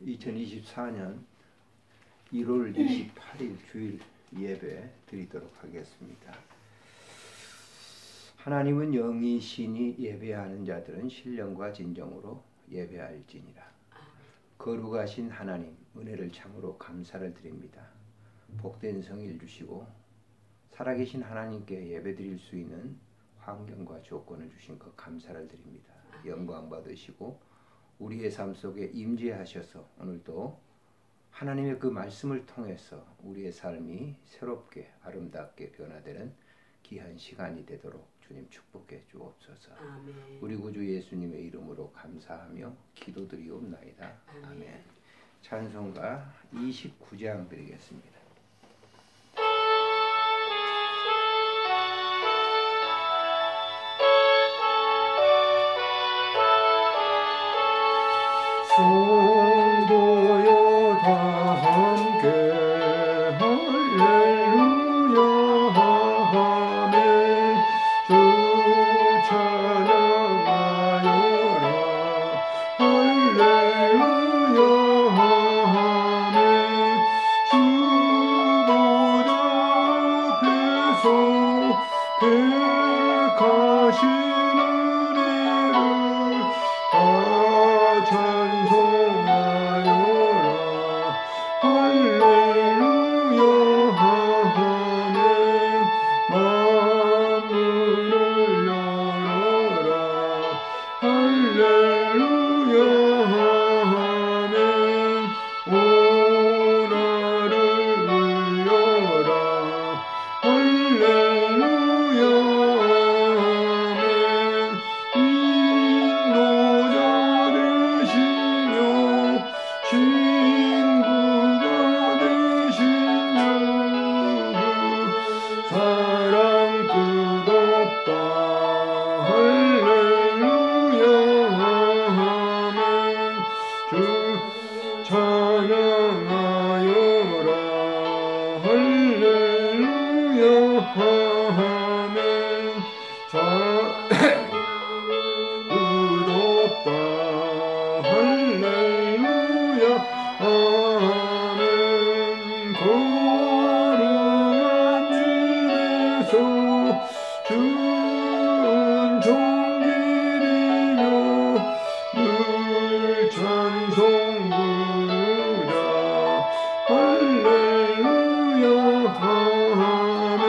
2024년 1월 28일 주일 예배 드리도록 하겠습니다. 하나님은 영이시니 예배하는 자들은 신령과 진정으로 예배할지니라. 거룩하신 하나님, 은혜를 참으로 감사를 드립니다. 복된 성일 주시고 살아계신 하나님께 예배드릴 수 있는 환경과 조건을 주신 것 감사를 드립니다. 영광 받으시고 우리의 삶 속에 임재하셔서 오늘도 하나님의 그 말씀을 통해서 우리의 삶이 새롭게 아름답게 변화되는 귀한 시간이 되도록 주님 축복해 주옵소서. 아멘. 우리 구주 예수님의 이름으로 감사하며 기도드리옵나이다. 아멘. 아멘. 찬송가 29장 드리겠습니다. 성도여 다 함께 할렐루야 아멘. 주 찬양하여라 할렐루야 아멘. 주보다 앞에서 택하신 은혜를 다 찬송하여라 할렐루야 아멘. 만문을 열어라 할렐루야 아멘. 온 나를 울려라 할렐루야 아멘. 인도자 되시며 친구가 되신 주 사랑 뜨겁다 할렐루야 아멘. 주 찬양하여라 할렐루야 아멘. 의롭다 할렐루야 아멘. 거룩한 집에서 은총기리며 늘 찬송 부르자 할렐루야 아멘.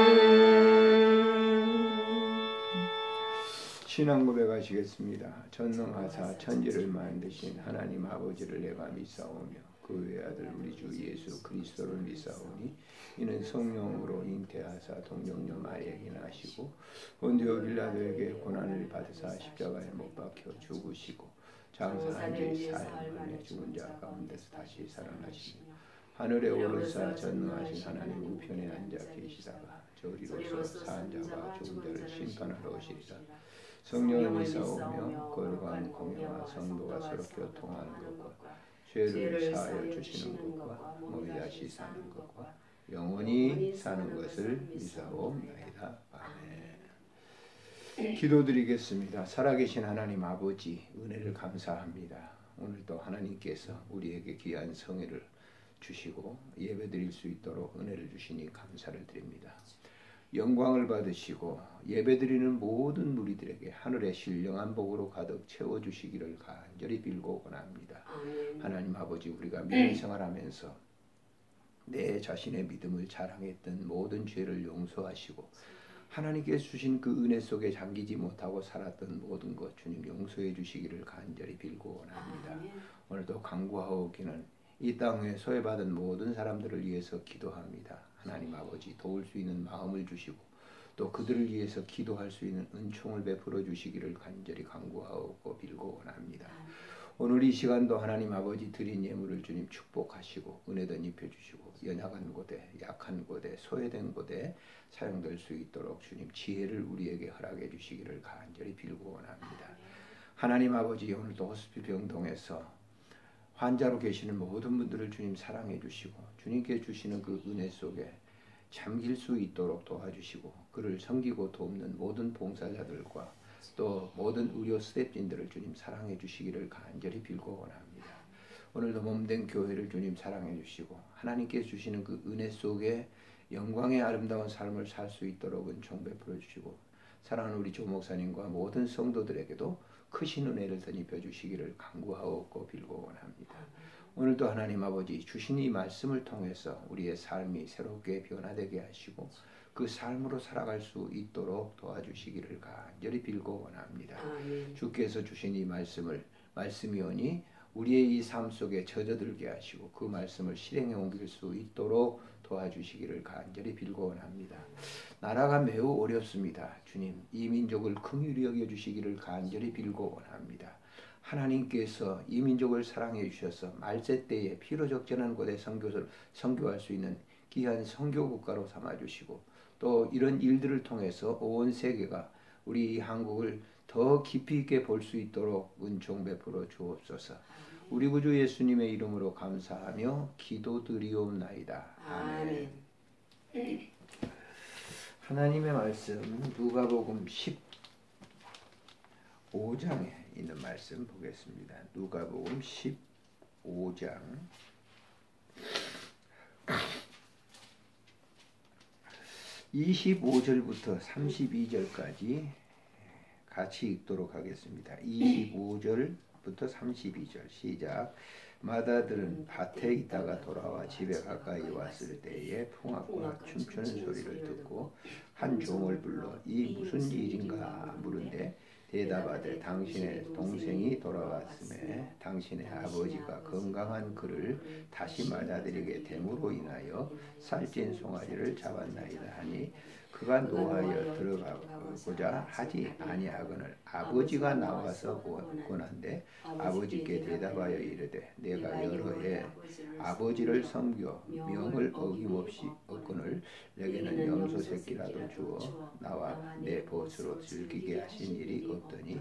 신앙 고백하시겠습니다. 전능하사 천지를 만드신 하나님 아버지를 내가 믿사오며 그 외아들 우리 주 예수 그리스도를 믿사오니 이는 성령으로 잉태하사 동정녀 마리아에게 나시고 본디오 빌라도에게 고난을 받으사 십자가에 못 박혀 죽으시고 장사한 지 사흘 만에 죽은 자 가운데서 다시 살아나시며 하늘에 오르사 전능하신 하나님 우편에 앉아 계시다가 저리로서 산 자와 죽은 자를 심판하러 오시리라. 성령을 믿사오며 거룩한 공회와 성도가 서로 교통하는 것과 죄를 사하여 주시는 것과 몸이 다시 사는 것과 영원히 사는 것을 믿사옵나이다. 아멘. 기도드리겠습니다. 살아계신 하나님 아버지 은혜를 감사합니다. 오늘도 하나님께서 우리에게 귀한 성회를 주시고 예배드릴 수 있도록 은혜를 주시니 감사를 드립니다. 영광을 받으시고 예배드리는 모든 무리들에게 하늘의 신령한 복으로 가득 채워주시기를 간절히 빌고 원합니다. 하나님 아버지, 우리가 믿음 생활하면서 내 자신의 믿음을 자랑했던 모든 죄를 용서하시고 하나님께서 주신 그 은혜 속에 잠기지 못하고 살았던 모든 것 주님 용서해 주시기를 간절히 빌고 원합니다. 오늘도 간구하오기는 이 땅에 소외받은 모든 사람들을 위해서 기도합니다. 하나님 아버지, 도울 수 있는 마음을 주시고 또 그들을 위해서 기도할 수 있는 은총을 베풀어 주시기를 간절히 간구하고 빌고 원합니다. 오늘 이 시간도 하나님 아버지 드린 예물을 주님 축복하시고 은혜도 입혀주시고 연약한 곳에 약한 곳에 소외된 곳에 사용될 수 있도록 주님 지혜를 우리에게 허락해 주시기를 간절히 빌고 원합니다. 하나님 아버지, 오늘도 호스피 병동에서 환자로 계시는 모든 분들을 주님 사랑해 주시고 주님께 주시는 그 은혜 속에 잠길 수 있도록 도와주시고 그를 섬기고 돕는 모든 봉사자들과 또 모든 의료 스태프진들을 주님 사랑해 주시기를 간절히 빌고 원합니다. 오늘도 몸된 교회를 주님 사랑해 주시고 하나님께서 주시는 그 은혜 속에 영광의 아름다운 삶을 살 수 있도록 은총 베풀어 주시고 사랑하는 우리 조 목사님과 모든 성도들에게도 크신 은혜를 덧입혀 주시기를 간구하옵고 빌고 원합니다. 오늘도 하나님 아버지 주신 이 말씀을 통해서 우리의 삶이 새롭게 변화되게 하시고 그 삶으로 살아갈 수 있도록 도와주시기를 간절히 빌고 원합니다. 주께서 주신 이 말씀이 오니 우리의 이 삶 속에 젖어들게 하시고 그 말씀을 실행에 옮길 수 있도록 도와주시기를 간절히 빌고 원합니다. 나라가 매우 어렵습니다. 주님, 이 민족을 긍휼히 여겨주시기를 간절히 빌고 원합니다. 하나님께서 이 민족을 사랑해 주셔서 말세 때에 피로 적절한 곳에 선교할 수 있는 귀한 선교 국가로 삼아 주시고 또 이런 일들을 통해서 온 세계가 우리 한국을 더 깊이 있게 볼 수 있도록 은총 베풀어 주옵소서. 우리 구주 예수님의 이름으로 감사하며 기도드리옵나이다. 아멘. 하나님의 말씀 누가복음 15장에 있는 말씀 보겠습니다. 누가복음 15장 25절부터 32절까지 같이 읽도록 하겠습니다. 25절부터 32절 시작. 마다들은 밭에 있다가 돌아와 집에 가까이 왔을 때에 풍악과 춤추는 소리를 듣고 한 종을 불러 이 무슨 일인가 물은데 대답하되 당신의 동생이 돌아왔음에 당신의 아버지가 건강한 그를 다시 맞아들이게 됨으로 인하여 살찐 송아지를 잡았나이다 하니 그가 노하여 들어가고자 하지 아니하거늘 아버지가 나와서 권한대 아버지께 대답하여 이르되 내가 여러 해 아버지를 섬겨 명을 어김없이 얻거늘 내게는 염소 새끼라도 주어 나와 내 벗으로 즐기게 하신 일이 없더니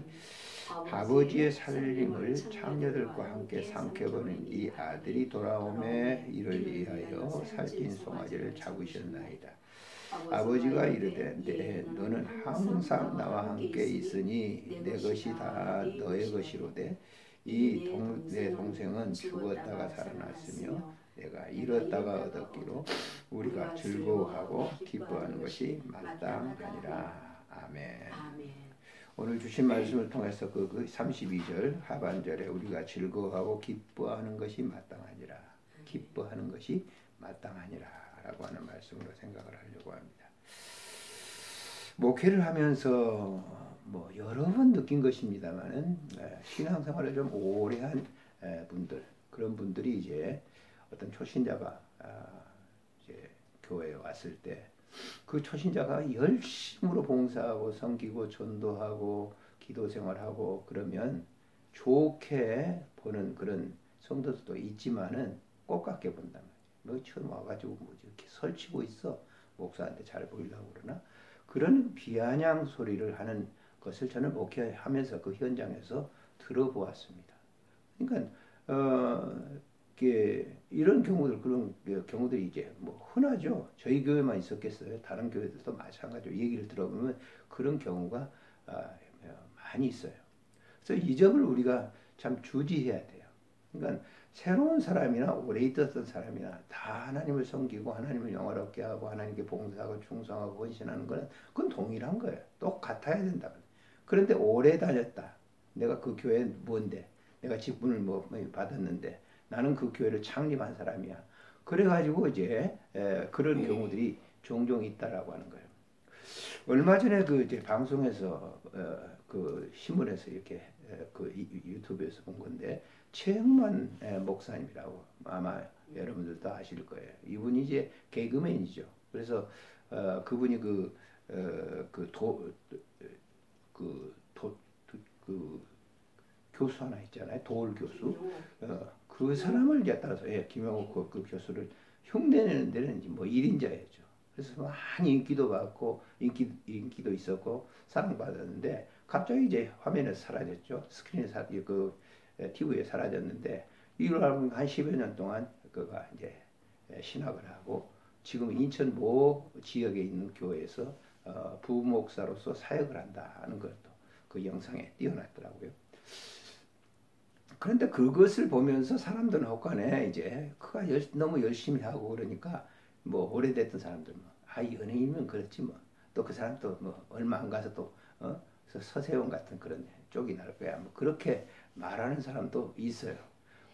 아버지의 살림을 창녀들과 함께 삼켜버린 이 아들이 돌아오매 이를 위하여 살찐 송아지를 잡으셨나이다. 아버지가 이르되 너는 항상 나와 함께 있으니 내 것이 다 너의 것이로되 내 동생은 죽었다가 살아났으며 내가 잃었다가 얻었기로 우리가 즐거워하고 기뻐하는 것이 마땅하니라. 아멘. 오늘 주신 말씀을 통해서 그 32절 하반절에 우리가 즐거워하고 기뻐하는 것이 마땅하니라. 기뻐하는 것이 마땅하니라 라고 하는 말씀으로 생각을 하려고 합니다. 목회를 하면서 여러 번 느낀 것입니다만은 신앙생활을 좀 오래 한 분들 그런 분들이 이제 어떤 초신자가 이제 교회에 왔을 때 그 초신자가 열심으로 봉사하고 섬기고 전도하고 기도생활하고 그러면 좋게 보는 그런 성도들도 있지만은 꼴깝게 본단 말이에요. 너 처음 와가지고 이렇게 설치고 있어 목사한테 잘 보이려고 그러나 그런 비아냥 소리를 하는 것을 저는 목회하면서 그 현장에서 들어보았습니다. 그러니까 이런 경우들 그런 경우들이 이제 흔하죠. 저희 교회만 있었겠어요. 다른 교회들도 마찬가지로 얘기를 들어보면 그런 경우가 많이 있어요. 그래서 이 점을 우리가 참 주지해야 돼요. 그러니까 새로운 사람이나 오래 있었던 사람이나 다 하나님을 섬기고 하나님을 영화롭게 하고 하나님께 봉사하고 충성하고 헌신하는 것은 그건 동일한 거예요. 똑같아야 된다. 그런데 오래 다녔다. 내가 그 교회 뭔데? 내가 직분을 받았는데 나는 그 교회를 창립한 사람이야. 그래가지고 이제 그런 경우들이 종종 있다라고 하는 거예요. 얼마 전에 그 이제 방송에서 그 신문에서 이렇게 그 유튜브에서 본 건데 최흥만 목사님이라고 아마 여러분들도 아실 거예요. 이분이 이제 개그맨이죠. 그래서 그분이 그 교수 하나 있잖아요. 도울 교수. 그 사람을 이제 따라서 김영옥 그 교수를 흉내내는 데는 이제 1인자였죠. 그래서 많이 인기도 받고 인기도 있었고 사랑받았는데 갑자기 이제 화면에서 사라졌죠. 스크린에 그 TV에 사라졌는데 이걸 알고 한 10여 년 동안 그가 이제 신학을 하고 지금 인천 모 지역에 있는 교회에서 부목사로서 사역을 한다는 것도 그 영상에 띄워놨더라고요. 그런데 그것을 보면서 사람들은 혹간에 이제 그가 너무 열심히 하고 그러니까 뭐 오래됐던 사람들 뭐 연예인이면 그렇지 뭐 또 그 사람 또 뭐 얼마 안 가서 또 서세원 같은 그런 쪽이 날 거야 뭐 그렇게 말하는 사람도 있어요.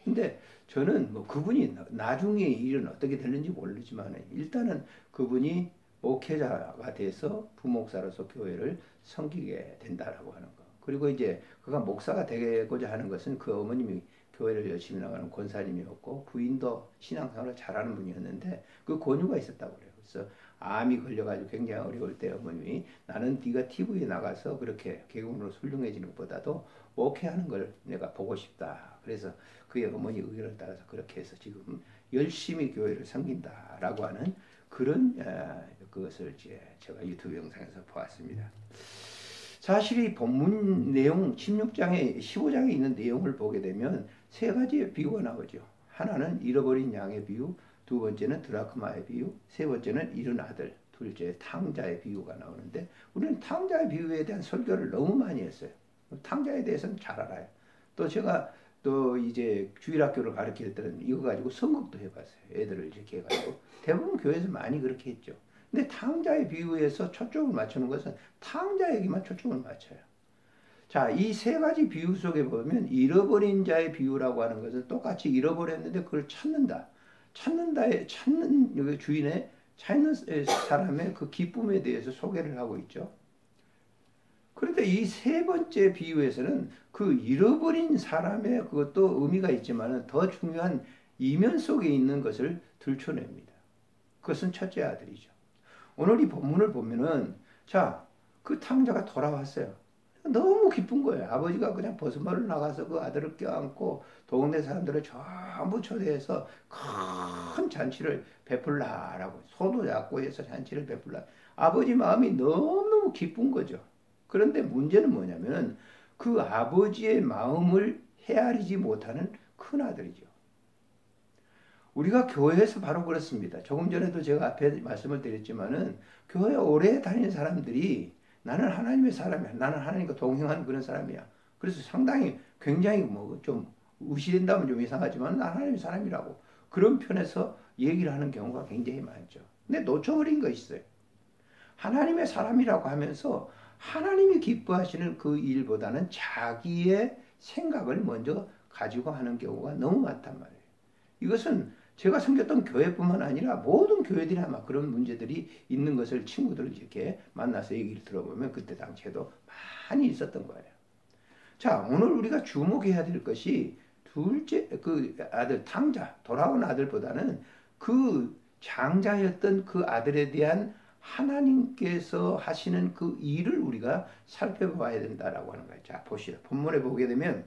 근데 저는 뭐 그분이 나중에 일은 어떻게 될는지 모르지만 일단은 그분이 목회자가 돼서 부목사로서 교회를 섬기게 된다라고 하는 거. 그리고 이제 그가 목사가 되고자 하는 것은 그 어머님이 교회를 열심히 나가는 권사님이었고 부인도 신앙생활을 잘하는 분이었는데 그 권유가 있었다고 그래요. 그래서 암이 걸려가지고 굉장히 어려울 때 어머님이 나는 네가 TV에 나가서 그렇게 개그맨으로 훌륭해지는 것보다도 목회하는 걸 내가 보고 싶다. 그래서 그의 어머니 의견을 따라서 그렇게 해서 지금 열심히 교회를 섬긴다라고 하는 그런 그것을 제가 유튜브 영상에서 보았습니다. 사실 이 본문 내용 16장에 15장에 있는 내용을 보게 되면 세 가지의 비유가 나오죠. 하나는 잃어버린 양의 비유, 두 번째는 드라크마의 비유, 세 번째는 잃은 아들, 둘째 탕자의 비유가 나오는데 우리는 탕자의 비유에 대한 설교를 너무 많이 했어요. 탕자에 대해서는 잘 알아요. 또 제가 또 이제 주일학교를 가르칠 때는 이거 가지고 선곡도 해봤어요. 애들을 이렇게 해가지고 대부분 교회에서 많이 그렇게 했죠. 근데 탕자의 비유에서 초점을 맞추는 것은 탕자에게만 초점을 맞춰요. 자, 이 세 가지 비유 속에 보면 잃어버린 자의 비유라고 하는 것은 똑같이 잃어버렸는데 그걸 찾는다. 찾는 주인의 찾는 사람의 그 기쁨에 대해서 소개를 하고 있죠. 그런데 이 세 번째 비유에서는 그 잃어버린 사람의 그것도 의미가 있지만 더 중요한 이면 속에 있는 것을 들춰냅니다. 그것은 첫째 아들이죠. 오늘 이 본문을 보면은 자, 그 탕자가 돌아왔어요. 너무 기쁜 거예요. 아버지가 그냥 버스마을 나가서 그 아들을 껴안고 동네 사람들을 전부 초대해서 큰 잔치를 베풀라라고 손도 잡고 해서 잔치를 베풀라. 아버지 마음이 너무너무 기쁜 거죠. 그런데 문제는 뭐냐면 그 아버지의 마음을 헤아리지 못하는 큰 아들이죠. 우리가 교회에서 바로 그렇습니다. 조금 전에도 제가 앞에 말씀을 드렸지만은 교회 오래 다니는 사람들이 나는 하나님의 사람이야. 나는 하나님과 동행하는 그런 사람이야. 그래서 상당히 굉장히 뭐 좀 의시된다면 좀 이상하지만 나는 하나님의 사람이라고 그런 편에서 얘기를 하는 경우가 굉장히 많죠. 근데 놓쳐버린 거 있어요. 하나님의 사람이라고 하면서 하나님이 기뻐하시는 그 일보다는 자기의 생각을 먼저 가지고 하는 경우가 너무 많단 말이에요. 이것은 제가 섬겼던 교회뿐만 아니라 모든 교회들이 아마 그런 문제들이 있는 것을 친구들을 이렇게 만나서 얘기를 들어보면 그때 당시에도 많이 있었던 거예요. 자, 오늘 우리가 주목해야 될 것이 둘째 그 아들 탕자 돌아온 아들보다는 그 장자였던 그 아들에 대한 하나님께서 하시는 그 일을 우리가 살펴봐야 된다라고 하는 거예요. 자, 보시죠. 본문에 보게 되면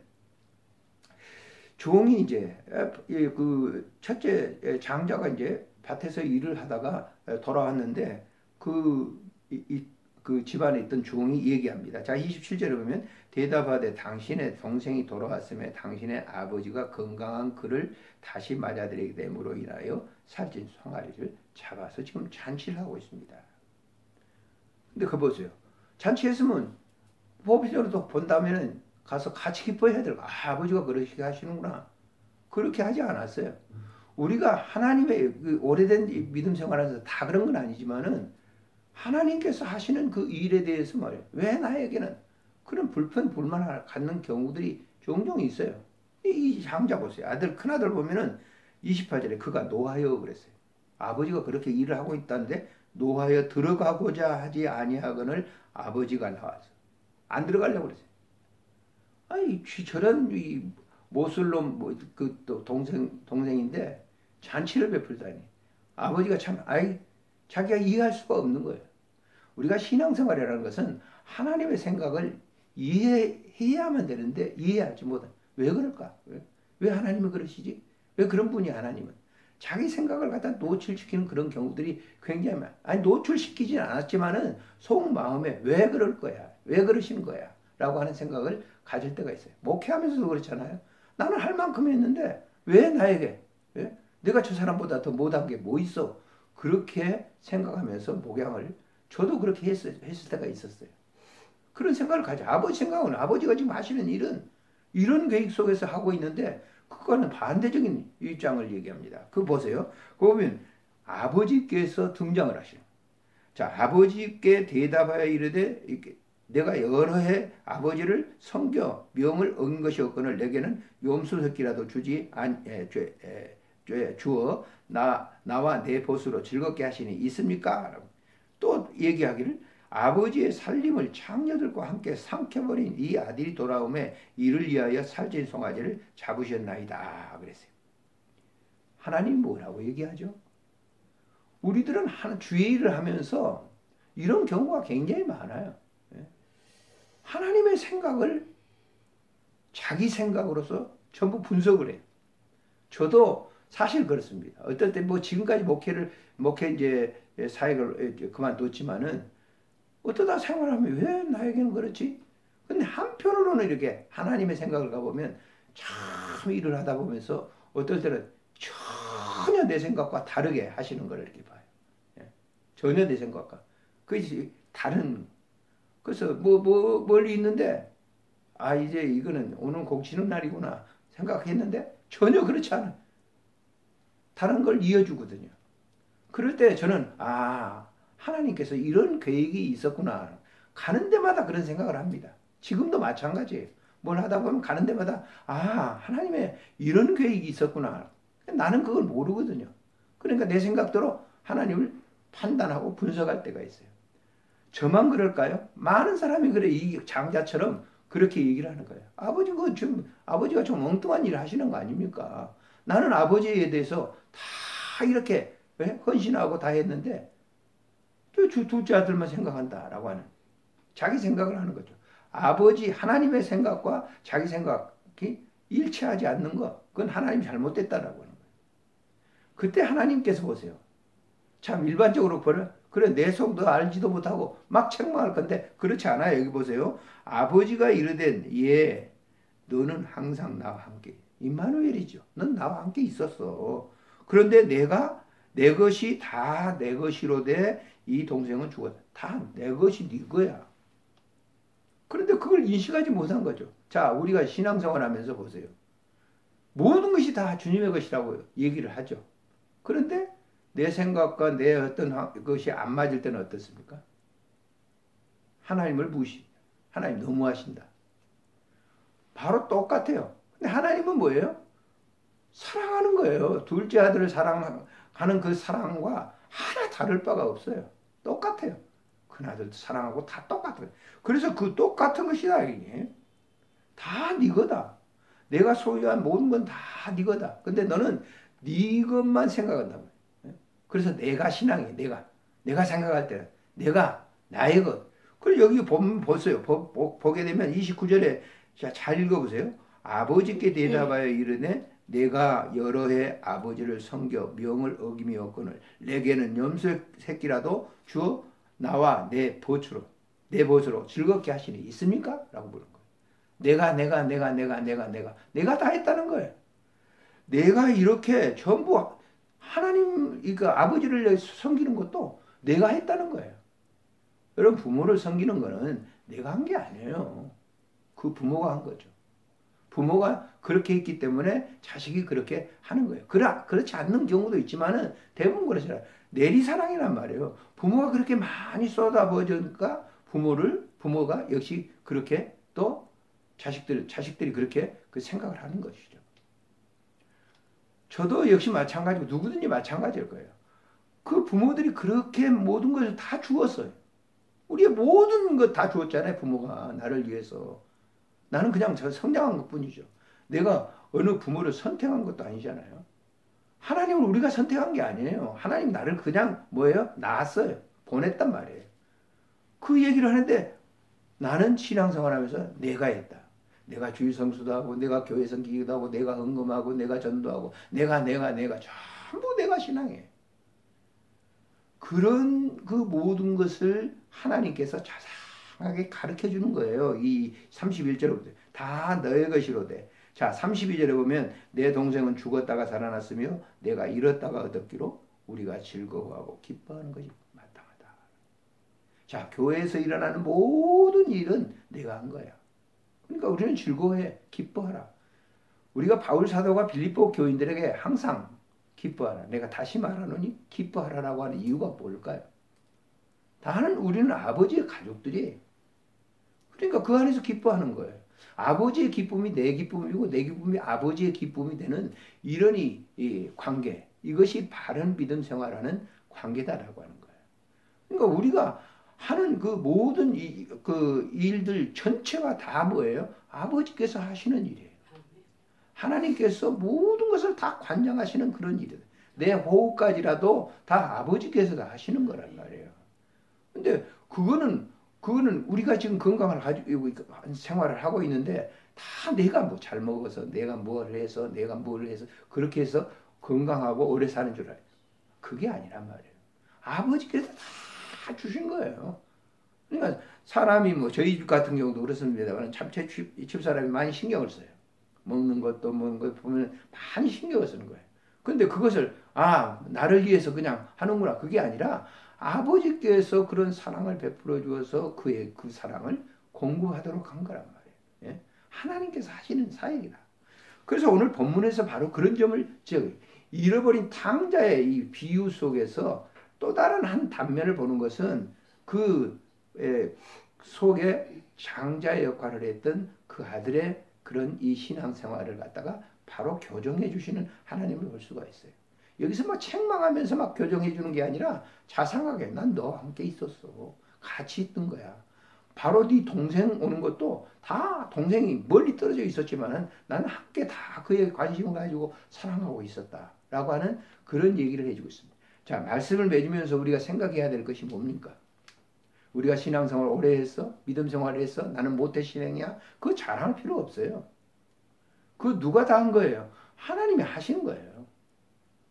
종이 이제 그 첫째 장자가 이제 밭에서 일을 하다가 돌아왔는데 그 집안에 있던 종이 얘기합니다. 자, 27절에 보면 대답하되 당신의 동생이 돌아왔음에 당신의 아버지가 건강한 그를 다시 맞아들이게 됨으로 인하여 살찐 송아리를 잡아서 지금 잔치를 하고 있습니다. 근데 그거 보세요. 잔치했으면 법적으로도 본다면은 가서 같이 기뻐해야 될 거. 아버지가 그렇게 하시는구나. 그렇게 하지 않았어요. 우리가 하나님의 그 오래된 믿음 생활에서 다 그런 건 아니지만은 하나님께서 하시는 그 일에 대해서 말이에요. 왜 나에게는 그런 불만을 갖는 경우들이 종종 있어요. 이 장자 보세요. 큰아들 보면은 28절에 그가 노하여 그랬어요. 아버지가 그렇게 일을 하고 있다는데 노하여 들어가고자 하지 아니하거늘 아버지가 나와서 안 들어가려고 그랬어요. 아니 저런 이 모슬롬 또 동생인데 잔치를 베풀다니 아버지가 참 자기가 이해할 수가 없는 거예요. 우리가 신앙생활이라는 것은 하나님의 생각을 이해해야만 되는데 이해하지 못해. 왜 그럴까? 왜 하나님이 그러시지? 왜 그런 분이 하나님은? 자기 생각을 갖다 노출시키는 그런 경우들이 굉장히 많아요. 아니 노출시키진 않았지만은 속마음에 왜 그럴 거야? 왜 그러시는 거야? 라고 하는 생각을 가질 때가 있어요. 목회하면서도 그렇잖아요. 나는 할 만큼 했는데 왜 나에게? 왜? 내가 저 사람보다 더 못한 게 뭐 있어? 그렇게 생각하면서 목양을 저도 그렇게 했을 때가 있었어요. 그런 생각을 가져. 아버지 생각은 아버지가 지금 하시는 일은 이런 계획 속에서 하고 있는데 그거는 반대적인 입장을 얘기합니다. 그거 보세요. 그거 보면 아버지께서 등장을 하시는. 자, 아버지께 대답하여 이르되 내가 여러 해 아버지를 섬겨 명을 어긴 것이 없거늘 내게는 염소 새끼라도 주어 나와 내 보수로 즐겁게 하시니 있습니까? 또 얘기하기를 아버지의 살림을 장녀들과 함께 삼켜버린 이 아들이 돌아오매 이를 위하여 살찐 송아지를 잡으셨나이다 그랬어요. 하나님 뭐라고 얘기하죠? 우리들은 주의 일을 하면서 이런 경우가 굉장히 많아요. 하나님의 생각을 자기 생각으로서 전부 분석을 해요. 저도 사실 그렇습니다. 어떨 때 뭐 지금까지 목회 이제 사역을 그만뒀지만은 어떠다 생활하면 왜 나에게는 그렇지? 근데 한편으로는 이렇게 하나님의 생각을 가보면 참 일을 하다 보면서 어떨 때는 전혀 내 생각과 다르게 하시는 걸 이렇게 봐요. 전혀 내 생각과. 그것이 다른, 그래서 멀리 있는데, 아, 이제 이거는 오늘 곡치는 날이구나 생각했는데 전혀 그렇지 않아요. 다른 걸 이어주거든요. 그럴 때 저는, 하나님께서 이런 계획이 있었구나. 가는 데마다 그런 생각을 합니다. 지금도 마찬가지예요. 뭘 하다 보면 가는 데마다, 하나님의 이런 계획이 있었구나. 나는 그걸 모르거든요. 그러니까 내 생각대로 하나님을 판단하고 분석할 때가 있어요. 저만 그럴까요? 많은 사람이 그래, 이 장자처럼 그렇게 얘기를 하는 거예요. 아버지가 좀 엉뚱한 일을 하시는 거 아닙니까? 나는 아버지에 대해서 다 이렇게 헌신하고 다 했는데, 둘째 아들만 생각한다라고 하는, 자기 생각을 하는 거죠. 아버지 하나님의 생각과 자기 생각이 일치하지 않는 것, 그건 하나님이 잘못됐다라고 하는 거예요. 그때 하나님께서 보세요. 참 일반적으로 그래 내 속도 알지도 못하고 막 책망할 건데 그렇지 않아요. 여기 보세요. 아버지가 이르된 너는 항상 나와 함께, 임마누엘이죠. 넌 나와 함께 있었어. 그런데 내가 내 것이 다 내 것이로되 이 동생은 죽었다. 다 내 것이 네 거야. 그런데 그걸 인식하지 못한 거죠. 자, 우리가 신앙생활 하면서 보세요. 모든 것이 다 주님의 것이라고 얘기를 하죠. 그런데 내 생각과 내 어떤 것이 안 맞을 때는 어떻습니까? 하나님을 하나님 너무하신다. 바로 똑같아요. 근데 하나님은 뭐예요? 사랑하는 거예요. 둘째 아들을 사랑하는 그 사랑과 하나 다를 바가 없어요. 똑같아요. 큰아들도 사랑하고 다 똑같아요. 그래서 그 똑같은 것이다. 이게. 다 네 거다. 내가 소유한 모든 건 다 네 거다. 근데 너는 네 것만 생각한다고. 그래서 내가 신앙이에요. 내가 생각할 때는 내가 나의 것. 그리고 여기 보세요. 보게 되면 29절에 잘 읽어보세요. 아버지께 대답하여 이르네 내가 여러 해 아버지를 섬겨 명을 어김이 없거늘 내게는 염소 새끼라도 주어 나와 내 보수로 즐겁게 하시니 있습니까? 라고 부르는 거예요. 내가 다 했다는 거예요. 내가 이렇게 전부 하나님, 아버지를 섬기는 것도 내가 했다는 거예요. 여러분, 부모를 섬기는 거는 내가 한 게 아니에요. 그 부모가 한 거죠. 부모가 그렇게 했기 때문에 자식이 그렇게 하는 거예요. 그렇지 않는 경우도 있지만은 대부분 그렇잖아요. 내리사랑이란 말이에요. 부모가 그렇게 많이 쏟아부어주니까 부모가 역시 그렇게 또 자식들이 그렇게 그 생각을 하는 것이죠. 저도 역시 마찬가지고 누구든지 마찬가지일 거예요. 그 부모들이 그렇게 모든 것을 다 주었어요. 우리의 모든 것 다 주었잖아요. 부모가 나를 위해서. 나는 그냥 성장한 것뿐이죠. 내가 어느 부모를 선택한 것도 아니잖아요. 하나님을 우리가 선택한 게 아니에요. 하나님 나를 그냥 낳았어요. 보냈단 말이에요. 그 얘기를 하는데 나는 신앙생활하면서 내가 했다. 내가 주일 성수도 하고 내가 교회 섬기기도 하고 내가 헌금하고 내가 전도하고 내가 전부 내가 신앙이에요. 그런 그 모든 것을 하나님께서 자상하게 가르쳐 주는 거예요. 이 31절에 다 너의 것이로되. 자, 32절에 보면 내 동생은 죽었다가 살아났으며 내가 잃었다가 얻었기로 우리가 즐거워하고 기뻐하는 것이 마땅하다. 자, 교회에서 일어나는 모든 일은 내가 한 거야. 그러니까 우리는 즐거워해. 기뻐하라. 우리가 바울 사도가 빌립보 교인들에게 항상 기뻐하라. 내가 다시 말하노니 기뻐하라라고 하는 이유가 뭘까요? 다는 우리는 아버지의 가족들이에요. 그러니까 그 안에서 기뻐하는 거예요. 아버지의 기쁨이 내 기쁨이고 내 기쁨이 아버지의 기쁨이 되는 이런 이 관계. 이것이 바른 믿음 생활하는 관계다라고 하는 거예요. 그러니까 우리가 하는 그 모든 그 일들 전체가 다 뭐예요? 아버지께서 하시는 일이에요. 하나님께서 모든 것을 다 관장하시는 그런 일이에요. 내 호흡까지라도 다 아버지께서 다 하시는 거란 말이에요. 근데 그거는 우리가 지금 건강을 가지고 생활을 하고 있는데 다 내가 뭐 잘 먹어서 내가 뭘 해서 그렇게 해서 건강하고 오래 사는 줄 알아요. 그게 아니란 말이에요. 아버지께서 다 주신 거예요. 그러니까 사람이 뭐 저희 집 같은 경우도 그렇습니다만 참 제 집 사람이 많이 신경을 써요. 먹는 것도 먹는 것 보면 많이 신경을 쓰는 거예요. 근데 그것을 나를 위해서 그냥 하는구나. 그게 아니라 아버지께서 그런 사랑을 베풀어 주어서 그 사랑을 공급하도록 한 거란 말이에요. 예? 하나님께서 하시는 사역이다. 그래서 오늘 본문에서 바로 그런 점을 잃어버린 탕자의 이 비유 속에서 또 다른 한 단면을 보는 것은 그 속에 장자의 역할을 했던 그 아들의 그런 이 신앙생활을 갖다가 바로 교정해 주시는 하나님을 볼 수가 있어요. 여기서 막 책망하면서 막 교정해 주는 게 아니라 자상하게 난 너와 함께 있었어. 같이 있던 거야. 바로 네 동생 오는 것도 다 동생이 멀리 떨어져 있었지만은 나는 함께 다 그의 관심을 가지고 사랑하고 있었다. 라고 하는 그런 얘기를 해주고 있습니다. 자, 말씀을 맺으면서 우리가 생각해야 될 것이 뭡니까? 우리가 신앙생활 오래 했어? 믿음 생활을 했어? 나는 모태 신앙이야? 그거 자랑할 필요 없어요. 그거 누가 다 한 거예요? 하나님이 하신 거예요.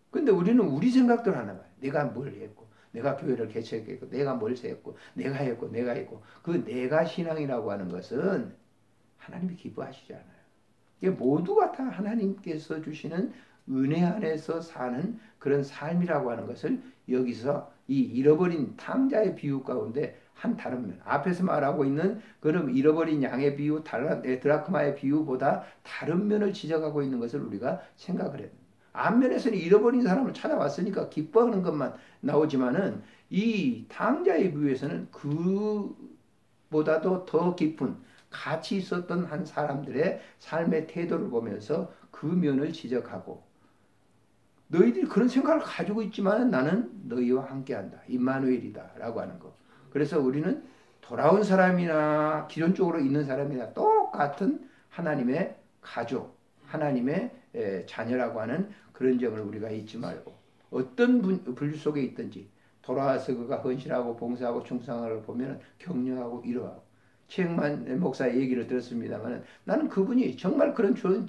근데 우리는 우리 생각들 하나 봐요. 내가 뭘 했고, 내가 교회를 개척했고, 내가 뭘 했고, 내가 했고. 그 내가 신앙이라고 하는 것은 하나님이 기뻐하시지 않아요. 이게 모두가 다 하나님께서 주시는 은혜 안에서 사는 그런 삶이라고 하는 것을 여기서 이 잃어버린 탕자의 비유 가운데 한 다른 면, 앞에서 말하고 있는 그런 잃어버린 양의 비유, 드라크마의 비유보다 다른 면을 지적하고 있는 것을 우리가 생각을 해야 됩니다. 앞면에서는 잃어버린 사람을 찾아왔으니까 기뻐하는 것만 나오지만은 이 탕자의 비유에서는 그보다도 더 깊은 같이 있었던 한 사람들의 삶의 태도를 보면서 그 면을 지적하고 너희들이 그런 생각을 가지고 있지만 나는 너희와 함께한다. 임마누엘이다. 라고 하는 거. 그래서 우리는 돌아온 사람이나 기존적으로 있는 사람이나 똑같은 하나님의 가족, 하나님의 자녀라고 하는 그런 점을 우리가 잊지 말고 어떤 분류 속에 있든지 돌아와서 그가 헌신하고 봉사하고 충성을 보면 격려하고 위로하고 최영만 목사의 얘기를 들었습니다만 나는 그분이 정말 그런 좋은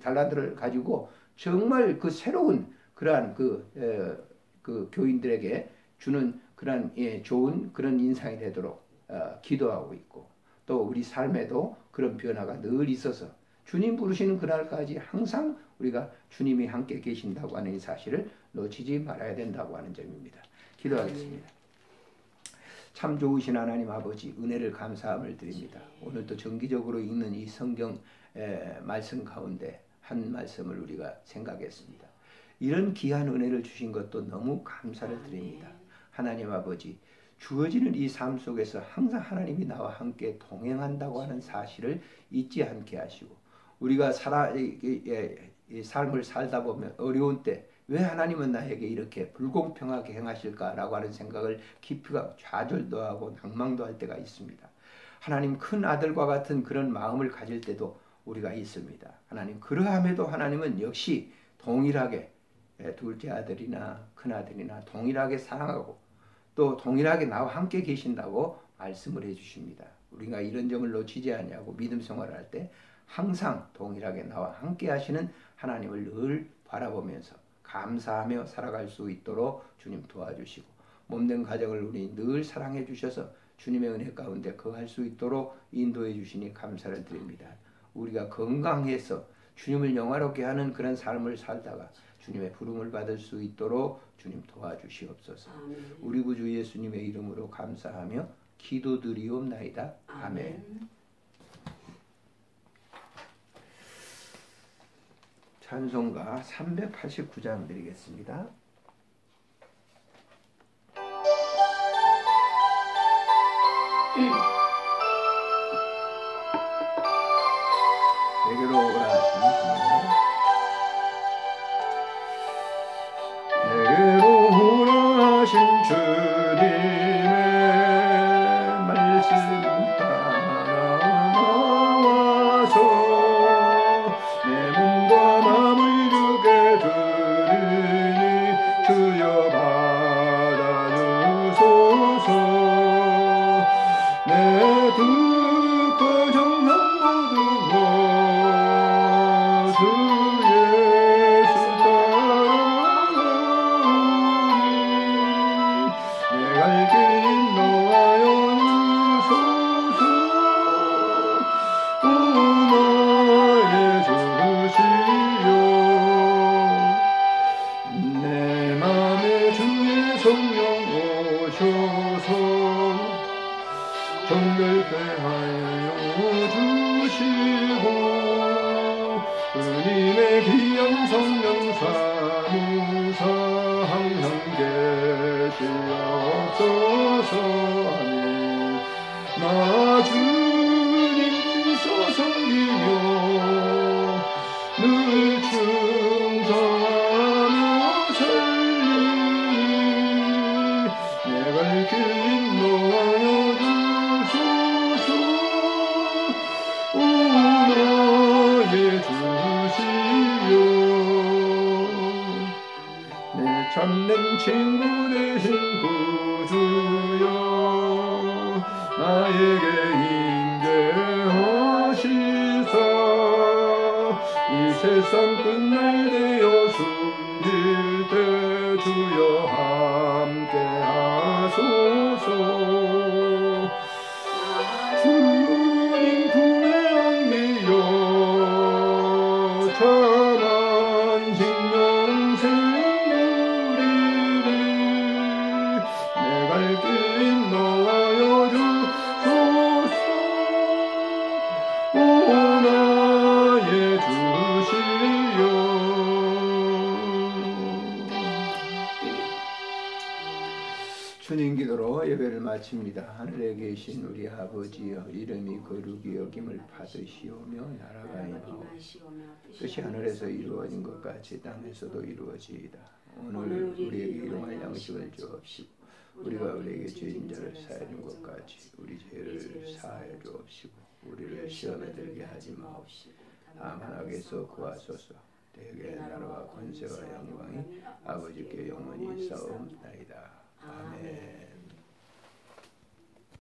달란트를 가지고 정말 그 새로운 그러한 그 교인들에게 주는 그런 좋은 그런 인상이 되도록 기도하고 있고 또 우리 삶에도 그런 변화가 늘 있어서 주님 부르시는 그날까지 항상 우리가 주님이 함께 계신다고 하는 이 사실을 놓치지 말아야 된다고 하는 점입니다. 기도하겠습니다. 참 좋으신 하나님 아버지 은혜를 감사함을 드립니다. 오늘도 정기적으로 읽는 이 성경 말씀 가운데 한 말씀을 우리가 생각했습니다. 이런 귀한 은혜를 주신 것도 너무 감사를 드립니다. 하나님 아버지 주어지는 이 삶 속에서 항상 하나님이 나와 함께 동행한다고 하는 사실을 잊지 않게 하시고 우리가 삶을 살다 보면 어려운 때 왜 하나님은 나에게 이렇게 불공평하게 행하실까라고 하는 생각을 깊이 좌절도 하고 낭망도 할 때가 있습니다. 하나님 큰 아들과 같은 그런 마음을 가질 때도 우리가 있습니다. 하나님 그러함에도 하나님은 역시 동일하게 둘째 아들이나 큰 아들이나 동일하게 사랑하고 또 동일하게 나와 함께 계신다고 말씀을 해주십니다. 우리가 이런 점을 놓치지 아니하고 믿음 생활을 할 때 항상 동일하게 나와 함께 하시는 하나님을 늘 바라보면서 감사하며 살아갈 수 있도록 주님 도와주시고 몸된 가정을 우리 늘 사랑해 주셔서 주님의 은혜 가운데 거할 수 있도록 인도해 주시니 감사를 드립니다. 우리가 건강해서 주님을 영화롭게 하는 그런 삶을 살다가 주님의 부름을 받을 수 있도록 주님 도와주시옵소서. 우리 구주 예수님의 이름으로 감사하며 기도드리옵나이다. 아멘. 찬송가 389장 드리겠습니다. 내게로 오라 하시는 내게로 오라 하신 주님의 말씀 따라와서 내 몸과 맘을 주게 드리니 주여 받아주소서. 내 뜻과 정성 모두 주 예수 따르니 내 갈 길 인도하여 주소서. 오 나의 주시여 내 맘에 주의 성령 오셔서 정결케 하여 주시고 주님의 귀한 성령 사무사 항상 계시옵소서. 아멘. 나 주님 믿어 섬기며 늘 충성하며 살리 내 갈 길 인도하여 주소서. 오 나의 주시여 내 참된 친구 되신 구주여 나에게 임재하시사 이 세상 끝날 되어 숨길 때 주여 함께 하소서. 주님 품에 안기어 참한 생명생 누리리 내 갈 길 인도하여 주소서. 오 나의 주시여 주님 기도로 예배를 마칩니다. 하늘에 계신 우리 아버지여 이름이 거룩히 여김을 받으시오며 나라가 임하옵시고 뜻이 하늘에서 이루어진 것 같이 땅에서도 이루어지이다. 오늘 우리에게 일용할 양식을 주옵시고 우리가 우리에게 죄인 자를 사하여 준 것 같이 우리 죄를 사하여 주옵시고 우리를 시험에 들게 하지 마옵시고 다만 악에서 구하소서. 대개 나라와 권세와 영광이 아버지께 영원히 있사옵나이다.